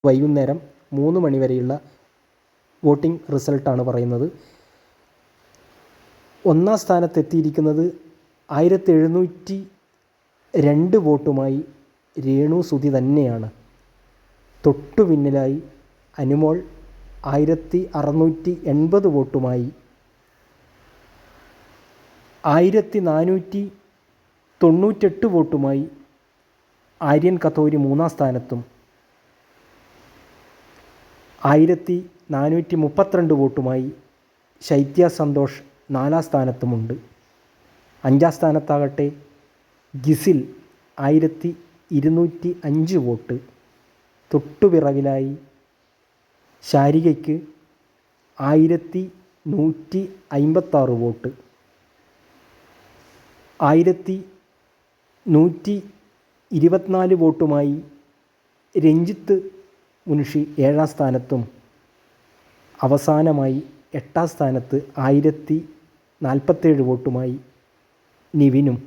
വൈകുന്നേരം 3 മണി വരെയുള്ള വോട്ടിംഗ് റിസൾട്ടാണ് പറയുന്നത്. ഒന്നാം സ്ഥാനത്തെത്തിയിരിക്കുന്നത് 1702 വോട്ടുമായി രേണു സുധി തന്നെയാണ്. തൊട്ടു പിന്നിലായി അനുമോൾ 1680 വോട്ടുമായി. 1498 വോട്ടുമായി ആര്യൻ കത്തോരി മൂന്നാം സ്ഥാനത്തും 1432 വോട്ടുമായി ശൈത്യ സന്തോഷ് നാലാം സ്ഥാനത്തുമുണ്ട്. അഞ്ചാം സ്ഥാനത്താകട്ടെ ഗിസിൽ 1205 വോട്ട്. തൊട്ടുപിറകിലായി ശാരികയ്ക്ക് 1156 വോട്ട്. 1124 വോട്ടുമായി രഞ്ജിത്ത് മുൻഷി ഏഴാം സ്ഥാനത്തും അവസാനമായി എട്ടാം സ്ഥാനത്ത് 1047 വോട്ടുമായി നിവിനും.